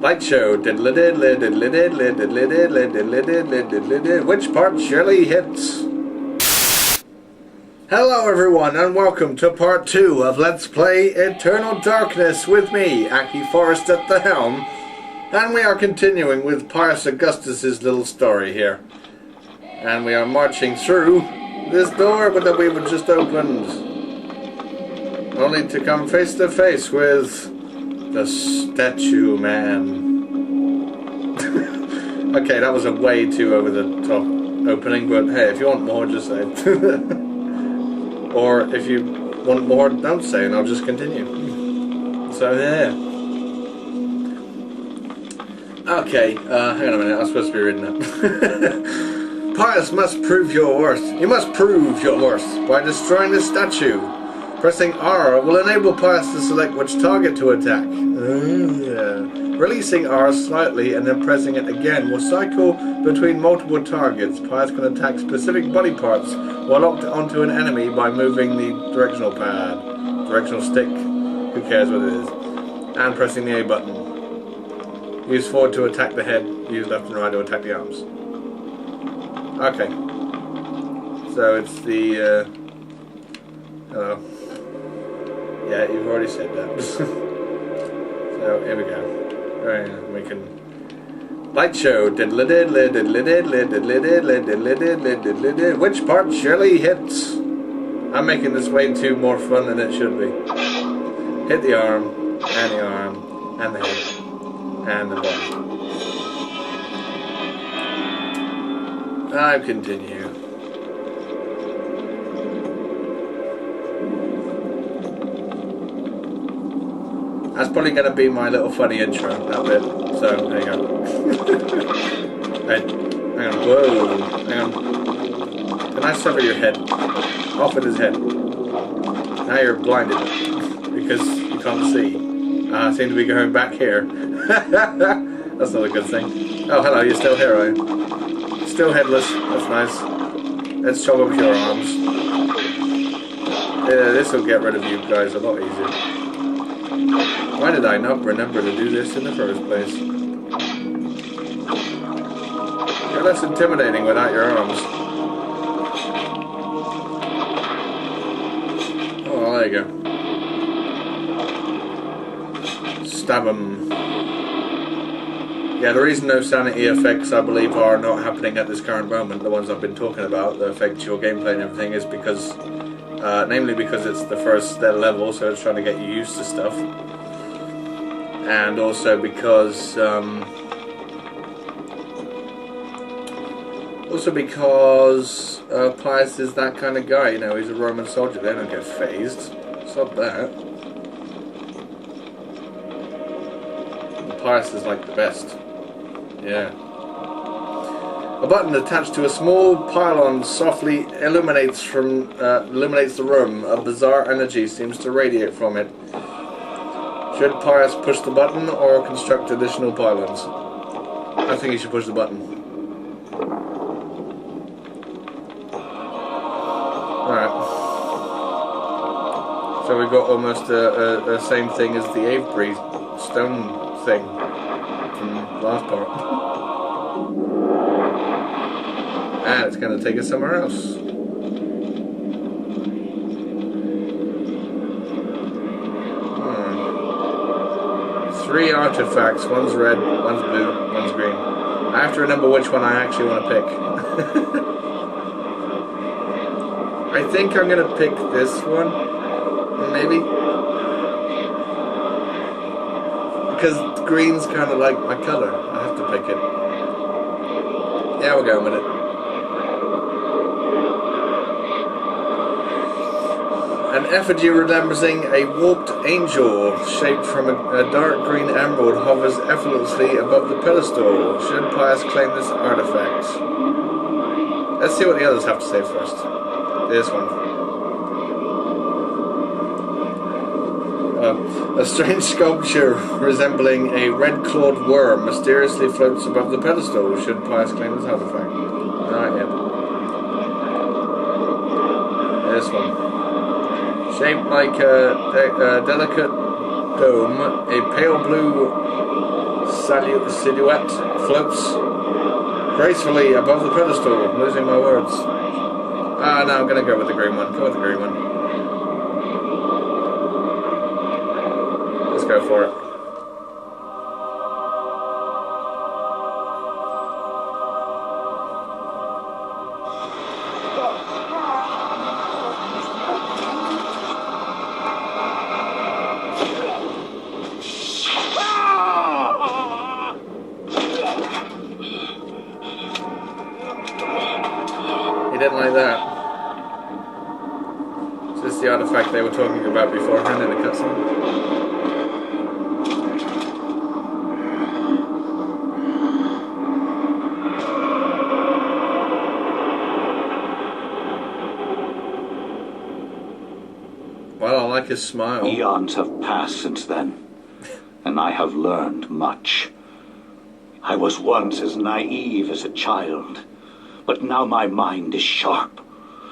Light show. Which part Shirley hits? Hello everyone and welcome to part 2 of Let's Play Eternal Darkness with me, Aki Forrest at the helm. And we are continuing with Pius Augustus's little story here. And we are marching through this door that we have just opened. Only to come face to face with the statue man. Okay, that was a way too over the top opening, but hey, if you want more, just say it. Or if you want more, don't say, and I'll just continue. So yeah. Okay, hang on a minute, I'm supposed to be reading that. Pius must prove your worth. You must prove your worth by destroying this statue. Pressing R will enable Pius to select which target to attack. Releasing R slightly and then pressing it again will cycle between multiple targets. Pius can attack specific body parts while locked onto an enemy by moving the directional pad, directional stick, who cares what it is, and pressing the A button. Use forward to attack the head, use left and right to attack the arms. Okay. So it's the, hello. Yeah, you've already said that. So, here we go. Alright, we can... Light show. Which part Shirley hits? I'm making this way too more fun than it should be. Hit the arm, and the arm, and the head, and the body. I continue. That's probably going to be my little funny intro, that bit. So, there you go. Hey, hang on. Whoa. Hang on. Can I sever your head? Off with his head. Now you're blinded. Because you can't see. I seem to be going back here. That's not a good thing. Oh, hello. You're still here, are you? Still headless. That's nice. Let's chop off your arms. Yeah, this will get rid of you guys a lot easier. Why did I not remember to do this in the first place? You're less intimidating without your arms. Oh, there you go. Stab him. Yeah, the reason no sanity effects, I believe, are not happening at this current moment, the ones I've been talking about, that affect your gameplay and everything, is because, namely because it's the first level, so it's trying to get you used to stuff. And also because Pius is that kind of guy, you know, he's a Roman soldier, they don't get phased. Stop that. Pius is like the best. Yeah. A button attached to a small pylon softly illuminates the room. A bizarre energy seems to radiate from it. Should Pius push the button or construct additional pylons? I think he should push the button. Alright. So we've got almost the same thing as the Avebury stone thing from the last part. And it's going to take us somewhere else. 3 artifacts, one's red, one's blue, one's green. I have to remember which one I actually want to pick. I think I'm going to pick this one, maybe. Because green's kind of like my colour, I have to pick it. Yeah, we'll go with it. An effigy resembling a warped angel shaped from a dark green emerald hovers effortlessly above the pedestal. Should Pius claim this artifact? Let's see what the others have to say first. This one. A strange sculpture resembling a red-clawed worm mysteriously floats above the pedestal. Should Pius claim this artifact? Not yet. This one. Shaped like a delicate dome, a pale blue silhouette floats gracefully above the pedestal. I'm losing my words. Ah, no, I'm gonna go with the green one. Go with the green one. Let's go for it. Didn't like that. Is this the artifact they were talking about beforehand in the cutscene? Well, I like his smile. Eons have passed since then, and I have learned much. I was once as naive as a child. But now my mind is sharp.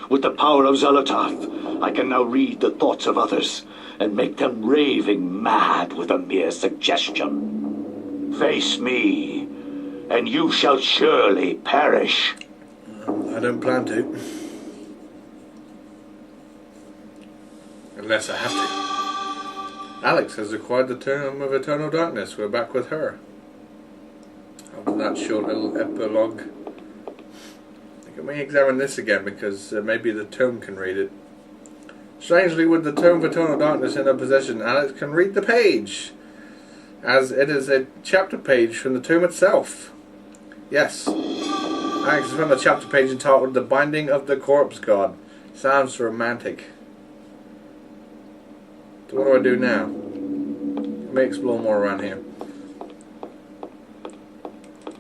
With the power of Xel'lotath, I can now read the thoughts of others and make them raving mad with a mere suggestion. Face me, and you shall surely perish. I don't plan to. Unless I have to. Alex has acquired the Tome of Eternal Darkness. We're back with her. After that short little epilogue. Let me examine this again, because maybe the tome can read it. Strangely, with the Tome of Eternal Darkness in her possession, Alex can read the page, as it is a chapter page from the tomb itself. Yes. Alex has found a chapter page entitled The Binding of the Corpse God. Sounds romantic. So what do I do now? Let me explore more around here.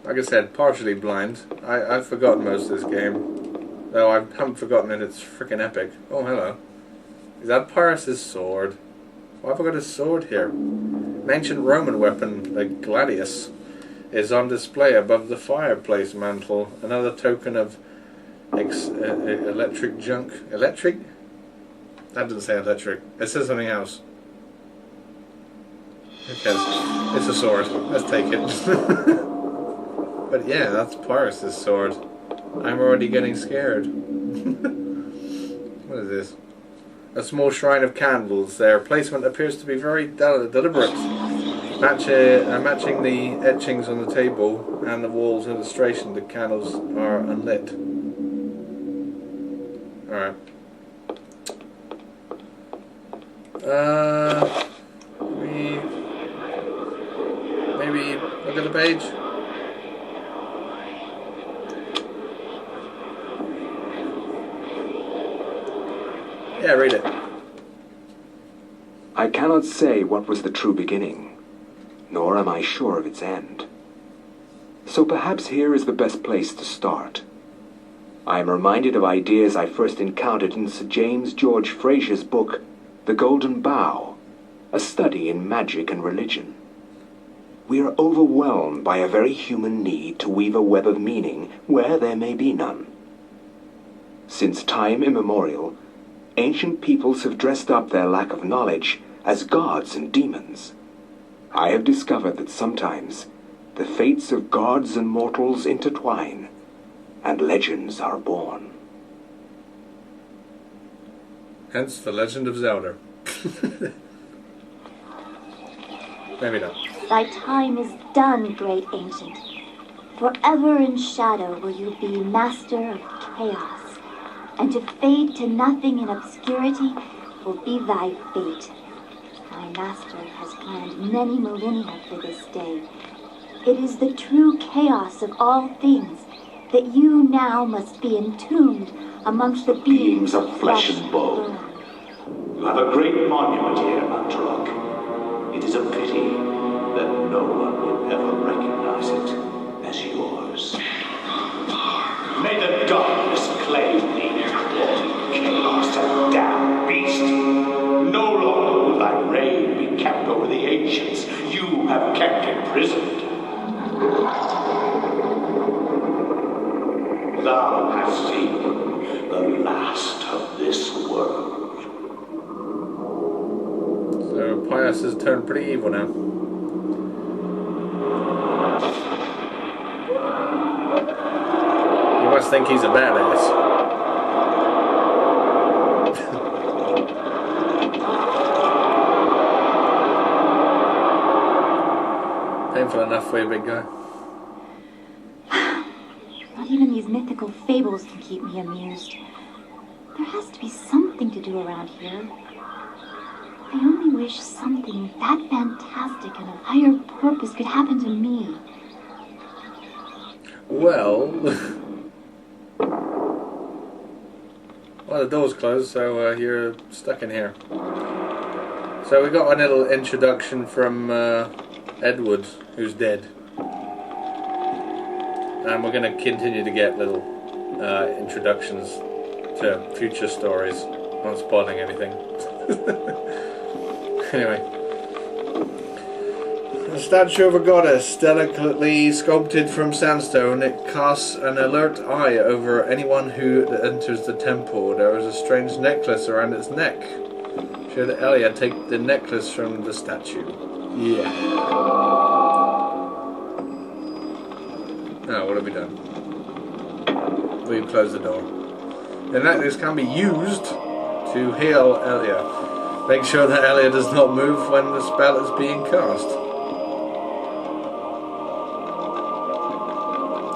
Like I said, partially blind. I've forgotten most of this game. Though I haven't forgotten it, it's freaking epic. Oh, hello. Is that Pyrrhus' sword? Why have I got his sword here? An ancient Roman weapon, the gladius, is on display above the fireplace mantle. Another token of electric junk. Electric? That doesn't say electric. It says something else. Who cares? It's a sword. Let's take it. But yeah, that's Pyrrhus' sword. I'm already getting scared. What is this? A small shrine of candles. Their placement appears to be very deliberate, matching the etchings on the table and the wall's illustration. The candles are unlit. Alright. Maybe look at the page. Yeah, read it. I cannot say what was the true beginning, nor am I sure of its end. So perhaps here is the best place to start. I am reminded of ideas I first encountered in Sir James George Frazer's book, The Golden Bough, a study in magic and religion. We are overwhelmed by a very human need to weave a web of meaning where there may be none. Since time immemorial, ancient peoples have dressed up their lack of knowledge as gods and demons. I have discovered that sometimes the fates of gods and mortals intertwine, and legends are born. Hence the Legend of Zelda. Maybe not. Thy time is done, great ancient. Forever in shadow will you be master of chaos. And to fade to nothing in obscurity will be thy fate. My master has planned many millennia for this day. It is the true chaos of all things that you now must be entombed amongst the beings of flesh and bone. You have a great monument here, Mantarok. It is a pity that no one will ever recognize it as yours. May the darkness claim thee. Chaos, a damned beast. No longer will thy reign be kept over the ancients you have kept imprisoned. Thou hast seen the last of this world. So Pyrrhus has turned pretty evil now. must think he's a badass. Painful enough for you, big guy. Not even these mythical fables can keep me amused. There has to be something to do around here. I only wish something that fantastic and of higher purpose could happen to me. Well, well, the door's closed, so you're stuck in here. So we got a little introduction from Edward, who's dead. And we're going to continue to get little introductions to future stories. Not spoiling anything. Anyway. A statue of a goddess, delicately sculpted from sandstone. It casts an alert eye over anyone who enters the temple. There is a strange necklace around its neck. Should Elia take the necklace from the statue? Yeah. Now, what have we done? We've closed the door. The necklace can be used to heal Elia. Make sure that Elia does not move when the spell is being cast.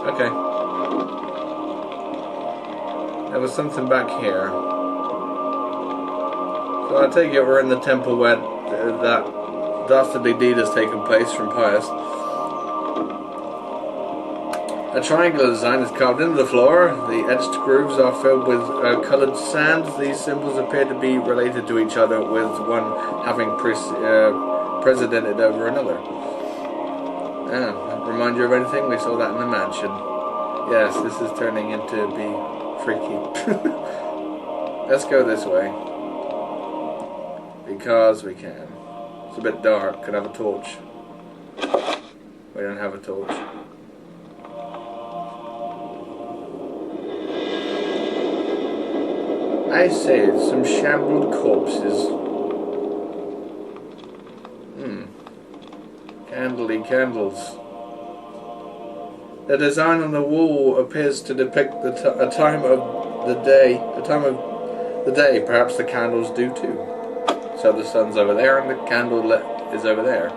Okay. There was something back here. So I take it we're in the temple where that dastardly deed has taken place from Pius. A triangular design is carved into the floor. The etched grooves are filled with coloured sand. These symbols appear to be related to each other, with one having precedented over another. Remind you of anything? We saw that in the mansion. Yes, this is turning into be freaky. Let's go this way. Because we can. It's a bit dark. Could have a torch. We don't have a torch. I say, some shambled corpses. Candly candles. The design on the wall appears to depict a time of the day. Perhaps the candles do too. So the sun's over there and the candle is over there.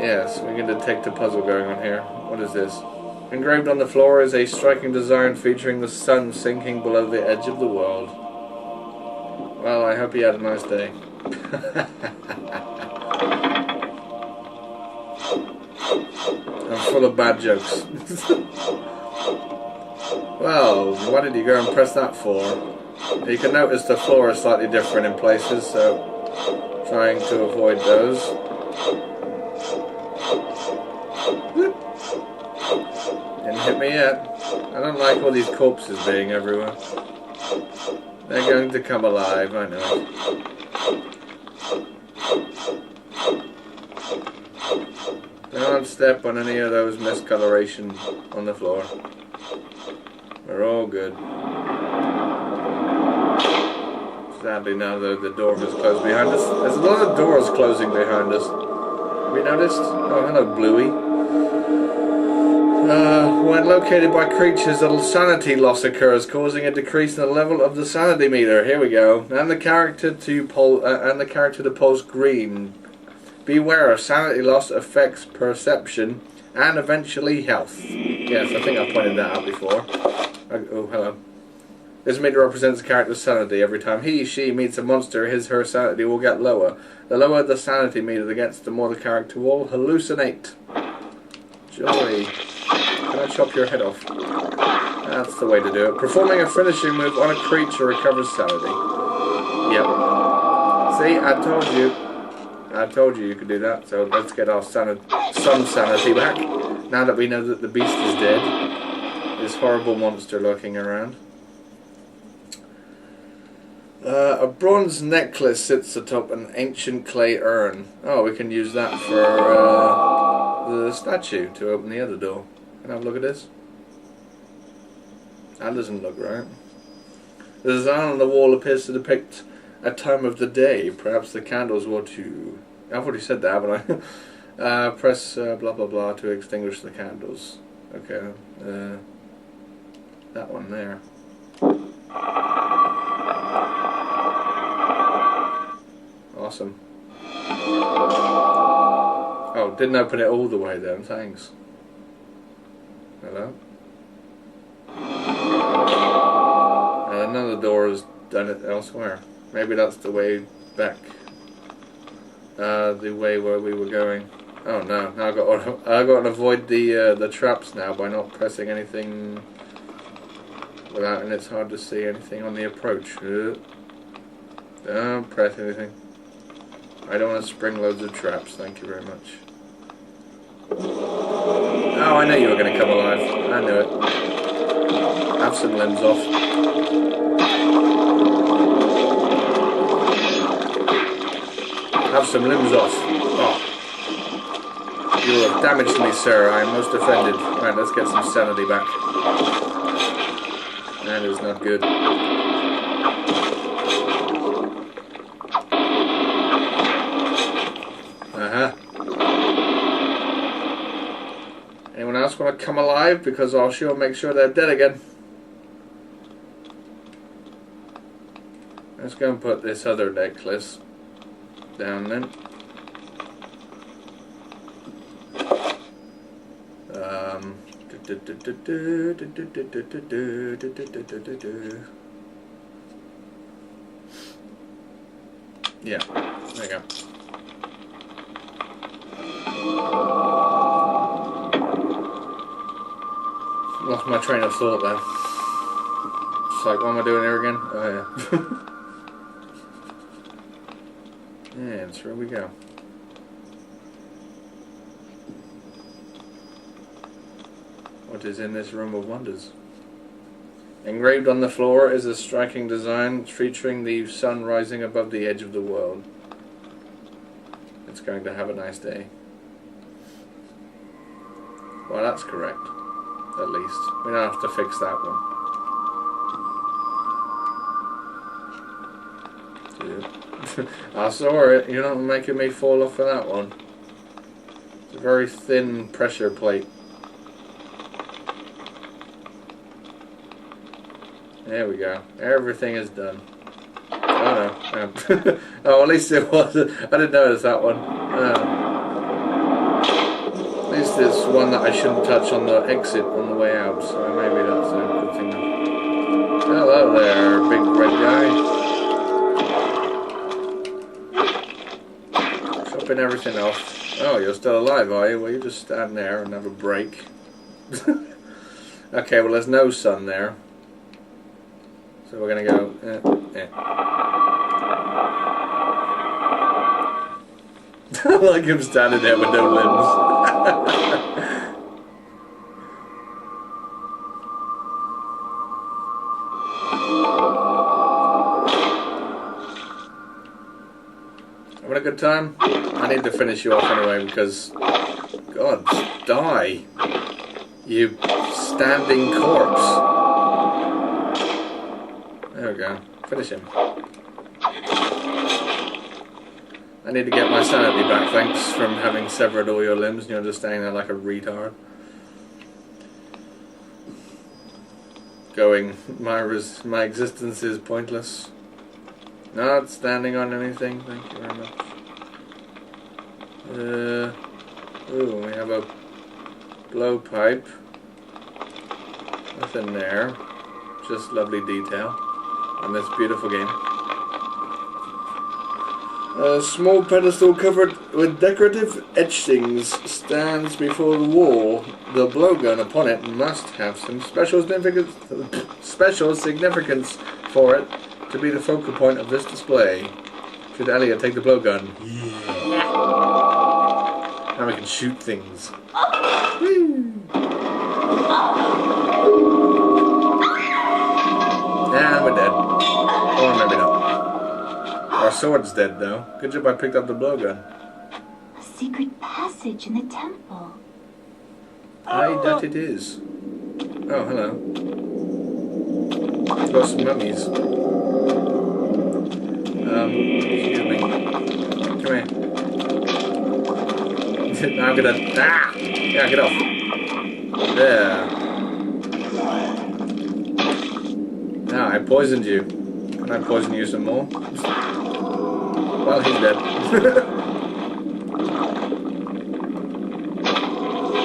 Yes, we're going to detect a puzzle going on here. What is this? Engraved on the floor is a striking design featuring the sun sinking below the edge of the world. Well, I hope you had a nice day. I'm full of bad jokes. Well, why did you go and press that for? You can notice the floor is slightly different in places, so trying to avoid those. Didn't hit me yet. I don't like all these corpses being everywhere. They're going to come alive, I know. Don't step on any of those miscoloration on the floor. We're all good. Sadly now the door has closed behind us. There's a lot of doors closing behind us. Have you noticed? Oh, hello, Bluey. When located by creatures, a sanity loss occurs, causing a decrease in the level of the sanity meter. Here we go. And the character to pulse green. Beware, sanity loss affects perception and eventually health. Yes, I think I pointed that out before. Oh, hello. This meter represents the character's sanity. Every time she meets a monster, her sanity will get lower. The lower the sanity meter gets, the more the character will hallucinate. Joy. Can I chop your head off? That's the way to do it. Performing a finishing move on a creature recovers sanity. Yep. See, I told you. I told you could do that. So let's get our some sanity back. Now that we know that the beast is dead. This horrible monster lurking around. A bronze necklace sits atop an ancient clay urn. Oh, we can use that for the statue to open the other door. Can I have a look at this? That doesn't look right. The design on the wall appears to depict a time of the day. Perhaps the candles were to... I've already said that, haven't I? Press blah blah blah to extinguish the candles. Okay. That one there. Awesome. Oh, didn't open it all the way then, thanks. Hello? And another door has done it elsewhere. Maybe that's the way back. The way where we were going. Oh no, now I got to avoid the traps now by not pressing anything without, and it's hard to see anything on the approach. Don't press anything. I don't want to spring loads of traps, thank you very much. Oh, I knew you were going to come alive. I knew it. Have some limbs off. Have some limbs off. Oh. You have damaged me, sir. I am most offended. Right, let's get some sanity back. That is not good. Anyone else want to come alive? Because I'll sure make sure they're dead again. Let's go and put this other necklace down then. Yeah, there you go. Lost my train of thought there. It's like, what am I doing here again? Oh yeah. And here we go. What is in this room of wonders? Engraved on the floor is a striking design featuring the sun rising above the edge of the world. It's going to have a nice day. Well, that's correct. At least. We don't have to fix that one. I saw it. You're not making me fall off of that one. It's a very thin pressure plate. There we go. Everything is done. Oh no. Oh, at least it was. I didn't notice that one. At least it's one that I shouldn't touch on the exit on the way out, so maybe that's a good thing. Hello there, big red guy. Chopping everything off. Oh, you're still alive, are you? Well, you just stand there and have a break. Okay, well, there's no sun there. So we're going to go... like him standing there with no limbs. Having a good time? I need to finish you off anyway because... God, die! You standing corpse. There we go. Finish him. I need to get my sanity back, thanks, from having severed all your limbs and you're just standing there like a retard. Going, my existence is pointless. Not standing on anything, thank you very much. Ooh, we have a blowpipe. Nothing there. Just lovely detail on this beautiful game. A small pedestal covered with decorative etchings stands before the wall. The blowgun upon it must have some special significance for it to be the focal point of this display. Should Elliot take the blowgun? Yeah. Now we can shoot things. Woo. And we're dead. Or maybe not. Our sword's dead, though. Good job I picked up the blowgun. A secret passage in the temple. Aye, that it is. Oh, hello. Got some mummies. Excuse me. Come here. Now I'm gonna... Ah! Yeah, get off. There. Now, I poisoned you. Can I poison you some more? Well, he's dead.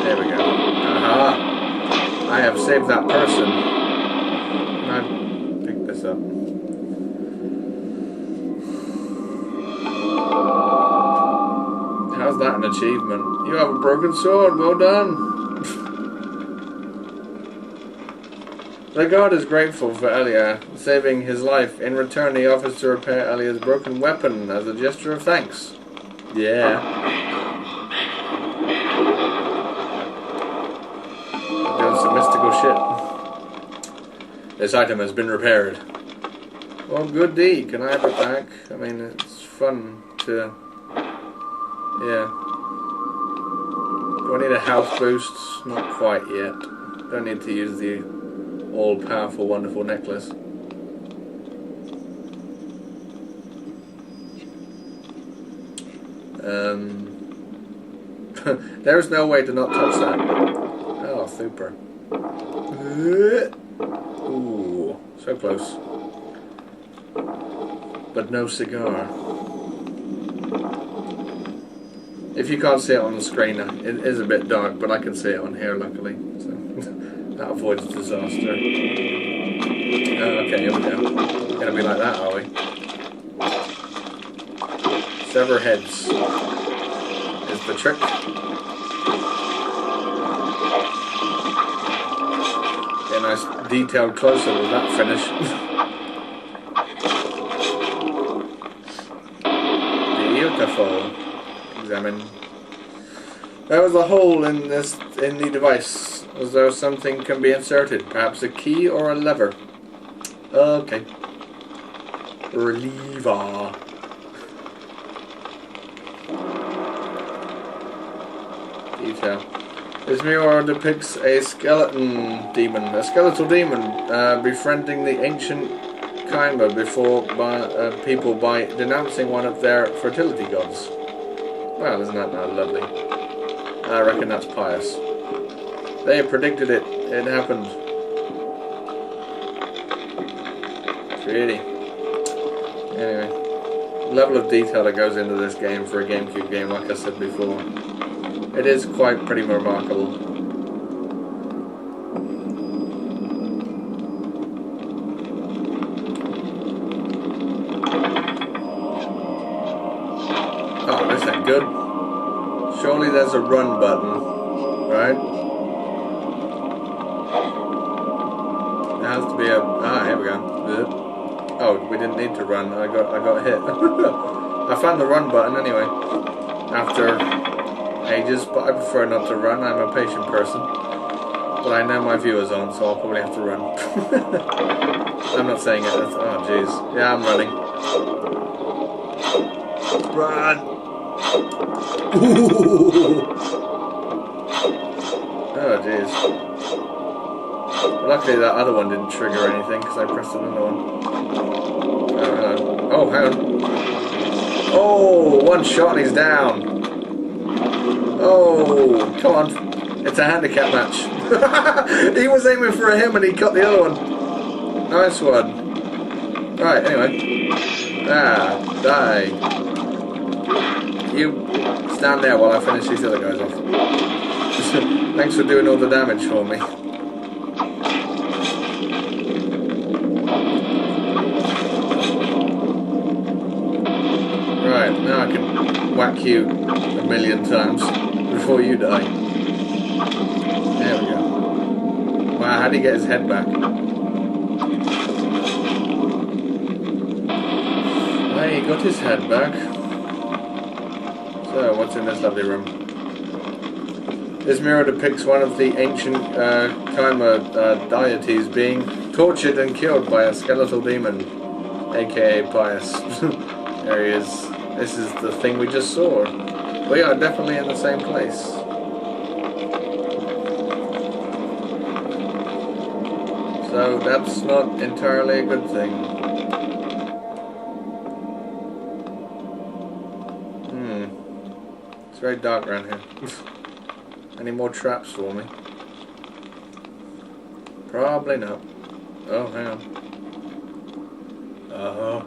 There we go. Aha! I have saved that person. Can I pick this up? How's that an achievement? You have a broken sword. Well done. The god is grateful for Elia saving his life. In return, he offers to repair Elia's broken weapon as a gesture of thanks. Yeah. Doing some mystical shit. This item has been repaired. Well, good deed. Can I have it back? I mean, it's fun to... Yeah. Do I need a health boost? Not quite yet. Don't need to use the all-powerful, wonderful necklace. There's no way to not touch that. Oh, super. Ooh, so close. But no cigar. If you can't see it on the screen, it is a bit dark, but I can see it on here, luckily. So that avoids disaster. Okay, here we go. Gonna be like that, are we? Sever heads is the trick. Get a nice detailed close-up of that finish. Beautiful. Examine. There was a hole in the device, as though something can be inserted, perhaps a key or a lever. Okay. Lever. Detail. This mirror depicts a skeletal demon befriending the ancient Kaima before people by denouncing one of their fertility gods. Well, isn't that lovely? I reckon that's pious. They predicted it. It happened. Really. Anyway. Level of detail that goes into this game for a GameCube game, like I said before. It is quite pretty remarkable. Oh, this ain't good. Surely there's a run button, right? There has to be a... Ah, here we go. Oh, we didn't need to run. I got hit. I found the run button anyway. After ages, but I prefer not to run. I'm a patient person. But I know my viewers on, so I'll probably have to run. I'm not saying it. Oh, jeez. Yeah, I'm running. Run! Ooh. Oh, jeez. Luckily that other one didn't trigger anything, because I pressed another one. Oh, hang on. Oh, one shot and he's down. Oh, come on. It's a handicap match. He was aiming for him and he got the other one. Nice one. Right, anyway. Ah, die. You stand there while I finish these other guys off. Thanks for doing all the damage for me. Right, now I can whack you a million times before you die. There we go. Wow, how'd he get his head back? Well, he got his head back. So, what's in this lovely room? This mirror depicts one of the ancient Kaima deities being tortured and killed by a skeletal demon, aka Pious. There he is. This is the thing we just saw. We are definitely in the same place. So that's not entirely a good thing. It's very dark around here. Any more traps for me? Probably not. Oh, hang on. Uh-huh.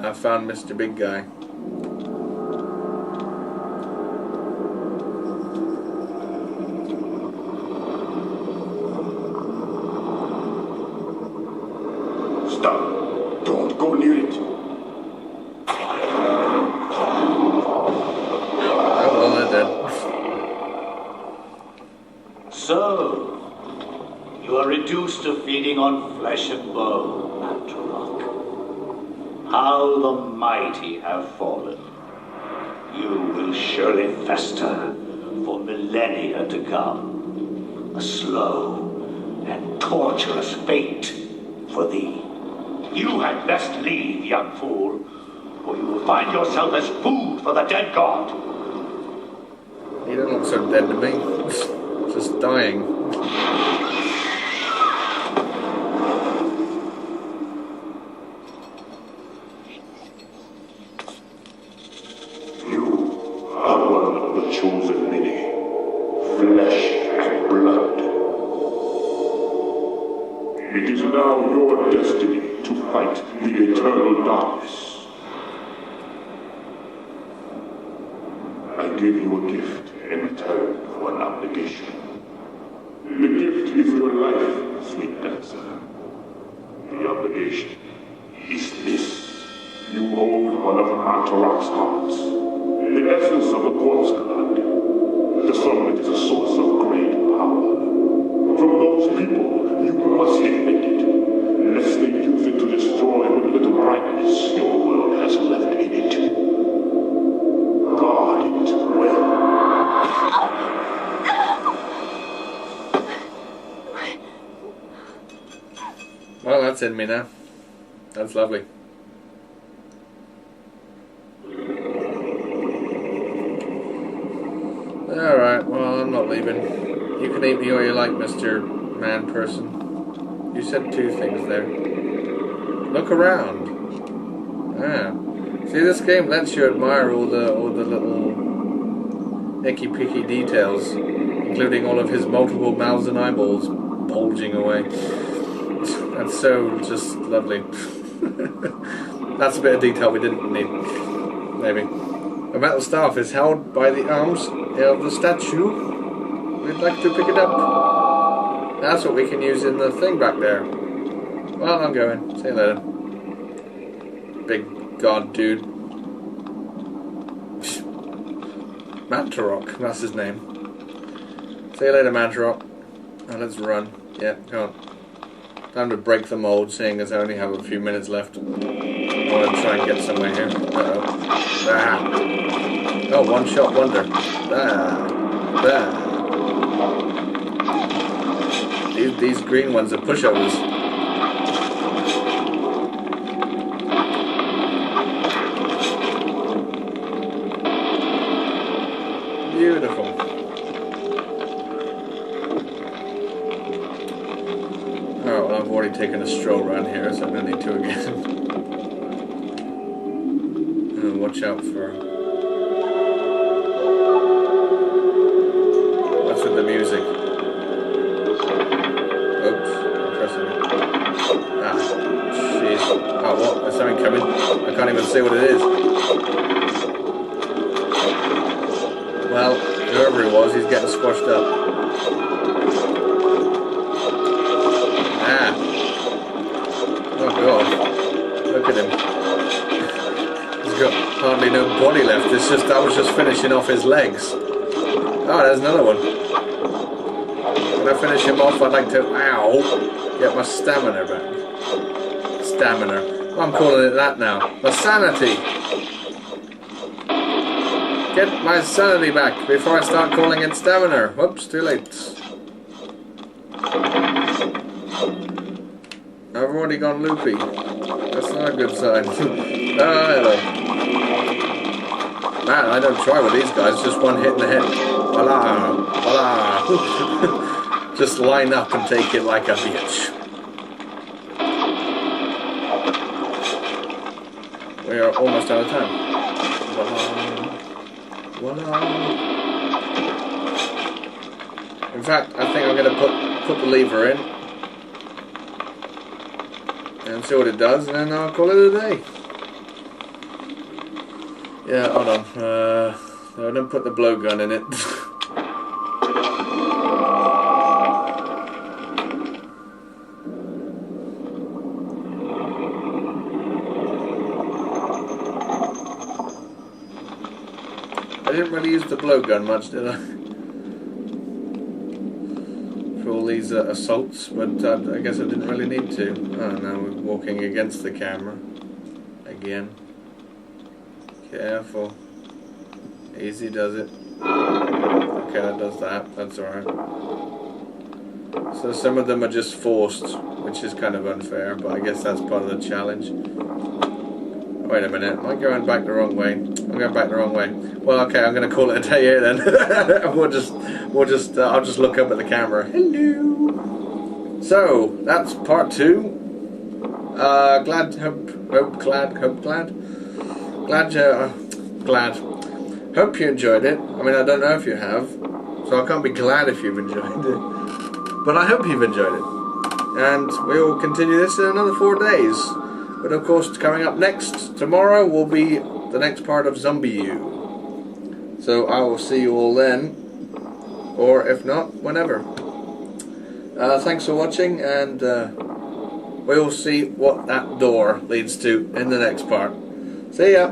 I found Mr. Big Guy. Stop. Don't go near it. Oh, well, they're dead. So, you are reduced to feeding on flesh and bone, Mantarok. How the mighty have fallen. You will surely fester for millennia to come. A slow and torturous fate for thee. You had best leave, young fool, or you will find yourself as food for the dead god. He doesn't look so dead to me. Just dying. You are one of the chosen many. Flesh and blood. It is now your destiny to fight the eternal darkness. I give you a gift in return for an obligation. The gift is your life, sweet dancer. The obligation is this. You hold one of Mantarok's hearts, the essence of the corpse god. The summit is a source of great power. From those people, you must defend it, lest they use it to destroy what little brightness your world has left in it. Guard it well. Well, that's in me now. That's lovely. Alright, well, I'm not leaving. You can eat me all you like, Mr. Man Person. You said two things there. Look around. Ah. See, this game lets you admire all the little icky-picky details, including all of his multiple mouths and eyeballs bulging away. That's so just lovely. That's a bit of detail we didn't need. Maybe. A metal staff is held by the arms of the statue. We'd like to pick it up. That's what we can use in the thing back there. Well, I'm going. See you later. Big god dude. Mantarok, that's his name. See you later, Mantarok. Now let's run. Yeah, come on. Time to break the mold, seeing as I only have a few minutes left. I want to try and get somewhere here. Uh-oh. Ah. Oh, one-shot wonder. Ah. Ah. These green ones are pushovers. Beautiful. Oh, well, I've already taken a stroll around here, so I'm going to need to again. Watch out for... What's with the music? Oops, I'm pressing it. Ah, jeez. Oh, what? There's something coming. I can't even see what it is. Well, whoever he was, he's getting squashed up. Ah. Oh god. Look at him. He's got hardly no body left. It's just, I was just finishing off his legs. Oh, there's another one. When I finish him off, I'd like to, ow, get my stamina back. Stamina. Well, I'm calling it that now. My sanity. Get my sanity back before I start calling it stamina. Whoops, too late. I've already gone loopy. That's not a good sign. Oh, hello. Man, I don't try with these guys. Just one hit in the head. Voila! Voila! Just line up and take it like a bitch. We are almost out of time. Voila! Voila! In fact, I think I'm going to put put the lever in and see what it does, and then I'll call it a day. Yeah, hold on. No, I didn't put the blowgun in it. I didn't really use the blowgun much, did I? For all these assaults, but I guess I didn't really need to. Oh, now we're walking against the camera. Again. Careful. Easy does it. Okay, that does that. That's alright. So some of them are just forced, which is kind of unfair, but I guess that's part of the challenge. Wait a minute, am I going back the wrong way? I'm going back the wrong way. Well, okay, I'm going to call it a day here then. I'll just look up at the camera. Hello. So that's part 2. Glad. Hope you enjoyed it. I mean, I don't know if you have, so I can't be glad if you've enjoyed it. But I hope you've enjoyed it. And we will continue this in another 4 days. But of course, coming up next, tomorrow, will be the next part of Zombie U. So I will see you all then, or if not, whenever. Thanks for watching, and we'll see what that door leads to in the next part. See ya!